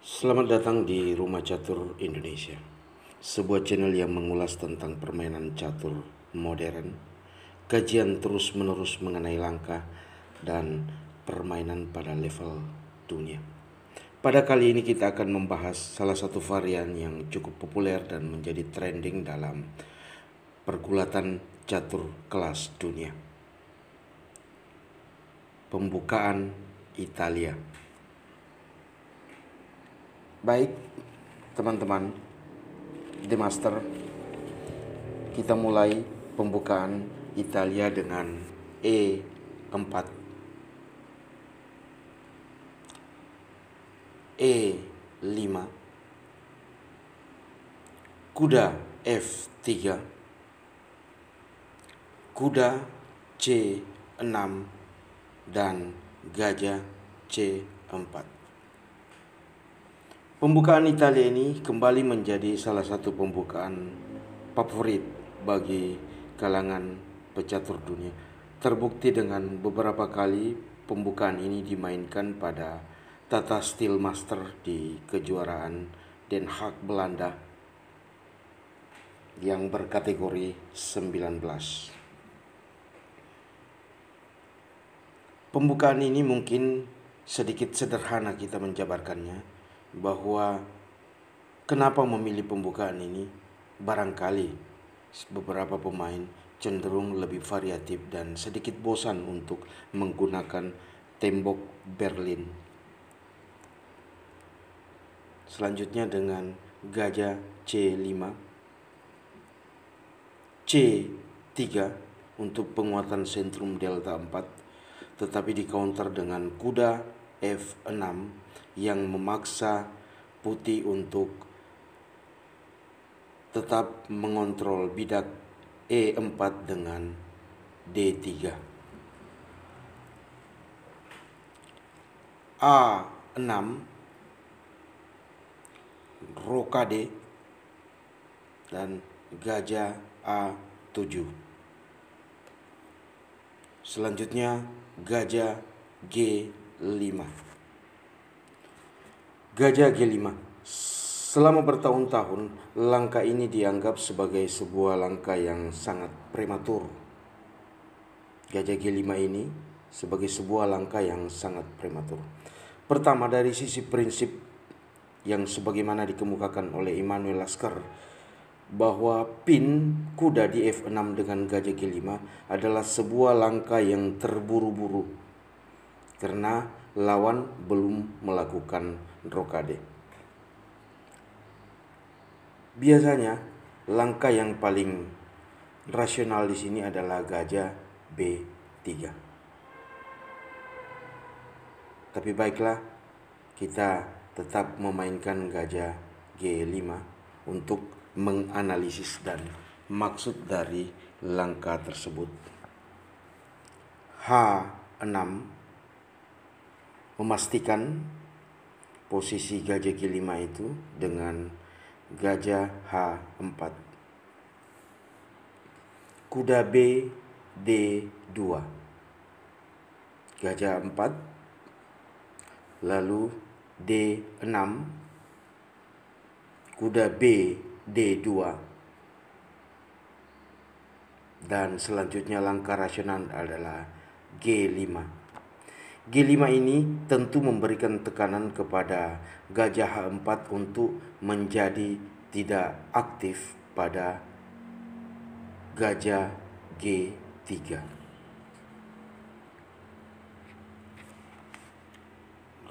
Selamat datang di Rumah Catur Indonesia, sebuah channel yang mengulas tentang permainan catur modern, kajian terus-menerus mengenai langkah dan permainan pada level dunia. Pada kali ini kita akan membahas salah satu varian yang cukup populer dan menjadi trending dalam pergulatan catur kelas dunia. Pembukaan Italia. Baik, teman-teman, The Master, kita mulai pembukaan Italia dengan E4, E5, kuda F3, kuda C6, dan gajah C4. Pembukaan Italia ini kembali menjadi salah satu pembukaan favorit bagi kalangan pecatur dunia. Terbukti dengan beberapa kali pembukaan ini dimainkan pada Tata Steel Master di kejuaraan Den Haag, Belanda yang berkategori 19. Pembukaan ini mungkin sedikit sederhana kita menjabarkannya, bahwa kenapa memilih pembukaan ini. Barangkali beberapa pemain cenderung lebih variatif dan sedikit bosan untuk menggunakan tembok Berlin. Selanjutnya dengan gajah C5, C3 untuk penguatan sentrum delta 4, tetapi di counter dengan kuda F6 yang memaksa putih untuk tetap mengontrol bidak E4 dengan D3. A6, rokade, dan gajah A7. Selanjutnya gajah G5. Gajah G5. Selama bertahun-tahun, langkah ini dianggap sebagai sebuah langkah yang sangat prematur. Gajah G5 ini sebagai sebuah langkah yang sangat prematur. Pertama, dari sisi prinsip yang sebagaimana dikemukakan oleh Immanuel Lasker, bahwa pin kuda di F6 dengan gajah G5 adalah sebuah langkah yang terburu-buru karena lawan belum melakukan rokade. Biasanya langkah yang paling rasional di sini adalah gajah B3. Tapi baiklah, kita tetap memainkan gajah G5 untuk menganalisis dan maksud dari langkah tersebut. H6 memastikan posisi gajah G5 itu dengan gajah H4. Kuda B D2. Gajah 4. Lalu D6. Kuda B D2. Dan selanjutnya langkah rasional adalah G5. G5 ini tentu memberikan tekanan kepada gajah H4 untuk menjadi tidak aktif pada gajah G3.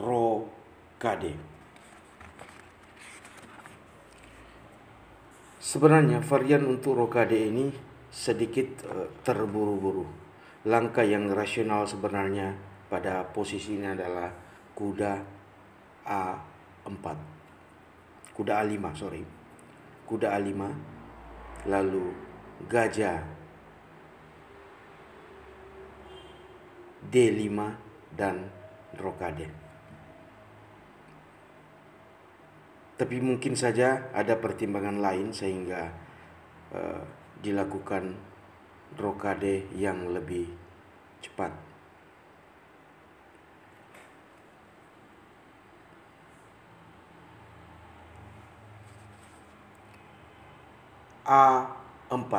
Rokade. Sebenarnya varian untuk rokade ini sedikit terburu-buru. Langkah yang rasional sebenarnya pada posisi ini adalah kuda A4. Kuda A5, Kuda A5, lalu gajah D5 dan rokade. Tapi mungkin saja ada pertimbangan lain sehingga dilakukan rokade yang lebih cepat. A4.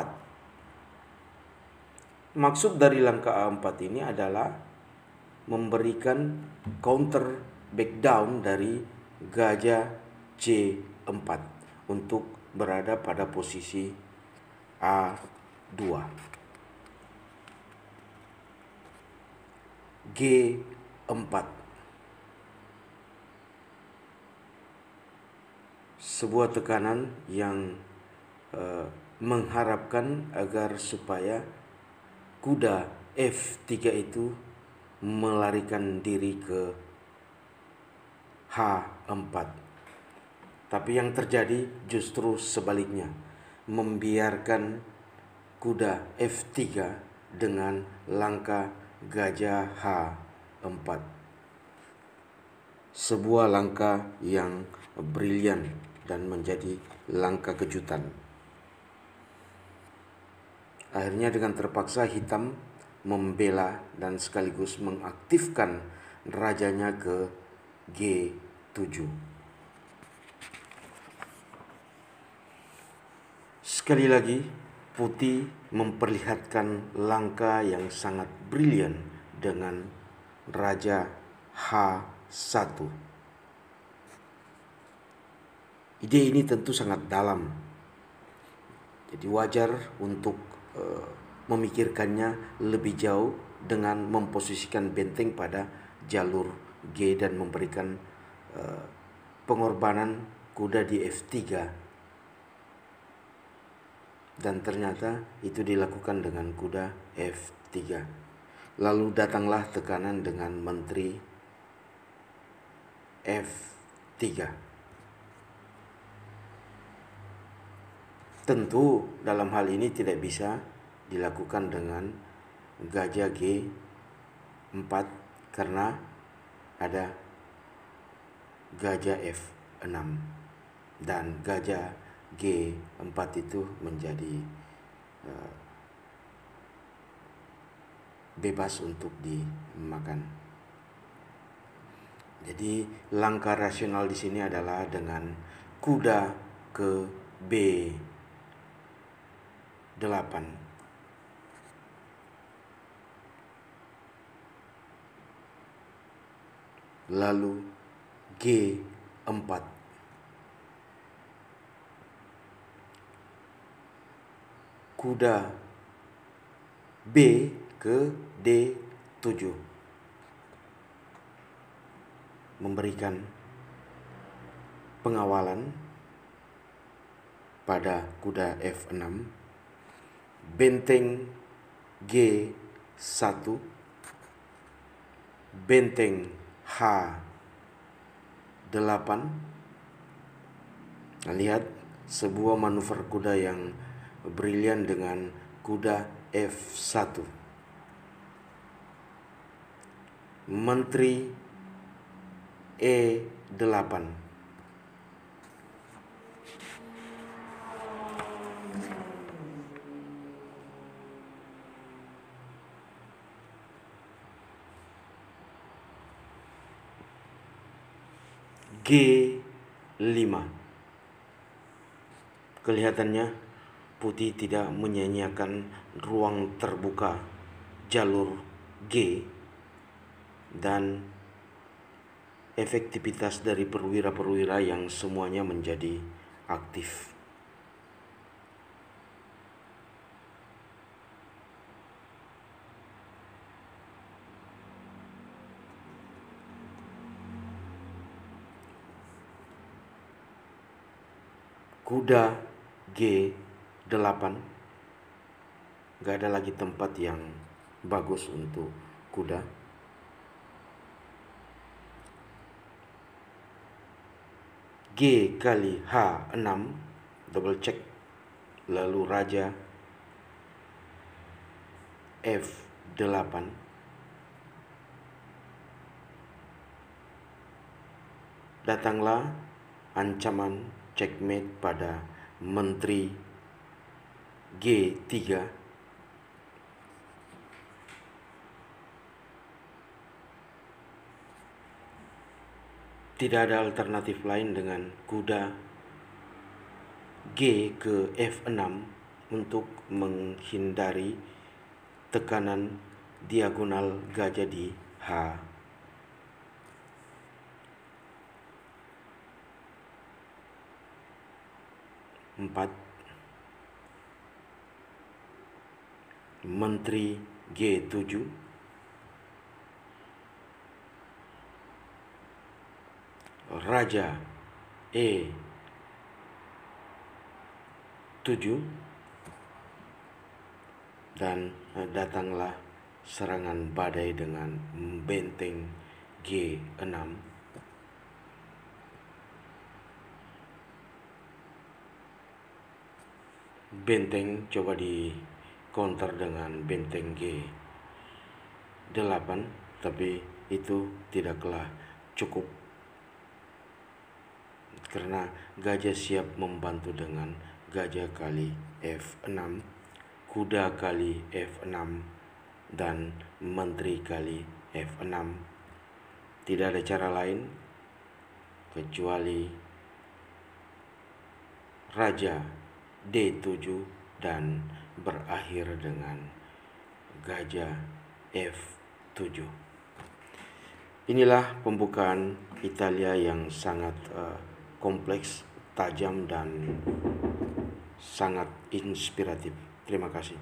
Maksud dari langkah A4 ini adalah memberikan counter back down dari gajah C4 untuk berada pada posisi A2. G4. Sebuah tekanan yang mengharapkan agar supaya kuda F3 itu melarikan diri ke H4. Tapi yang terjadi justru sebaliknya, membiarkan kuda F3 dengan langkah gajah H4. Sebuah langkah yang brilian dan menjadi langkah kejutan. Akhirnya dengan terpaksa hitam membela dan sekaligus mengaktifkan rajanya ke G7. Sekali lagi, putih memperlihatkan langkah yang sangat brilian dengan raja H1. Ide ini tentu sangat dalam, jadi wajar untuk memikirkannya lebih jauh dengan memposisikan benteng pada jalur G dan memberikan pengorbanan kuda di F3. Dan ternyata itu dilakukan dengan kuda F3. Lalu datanglah tekanan dengan menteri F3. Tentu dalam hal ini tidak bisa dilakukan dengan gajah G4 karena ada gajah F6 dan gajah G4 itu menjadi bebas untuk dimakan. Jadi langkah rasional di sini adalah dengan kuda ke B8. Lalu G4. Kuda B ke D7. Memberikan pengawalan pada kuda F6. Benteng G1. Benteng H8. Lihat sebuah manuver kuda yang brilian dengan kuda F1. Menteri E8. G5. Kelihatannya putih tidak menyanyiakan ruang terbuka jalur G dan efektivitas dari perwira-perwira yang semuanya menjadi aktif. Kuda G8, gak ada lagi tempat yang bagus untuk kuda. G kali H6, double check. Lalu raja F8. Datanglah ancaman checkmate pada menteri G3. Tidak ada alternatif lain dengan kuda G ke F6 untuk menghindari tekanan diagonal gajah di H. Empat, Menteri G7, Raja E7, dan datanglah serangan badai dengan benteng G6. Benteng coba di counter dengan benteng G8, tapi itu tidaklah cukup karena gajah siap membantu dengan gajah kali F6, kuda kali F6, dan menteri kali F6. Tidak ada cara lain kecuali Raja D7 dan berakhir dengan gajah F7. Inilah pembukaan Italia yang sangat kompleks, tajam, dan sangat inspiratif. Terima kasih.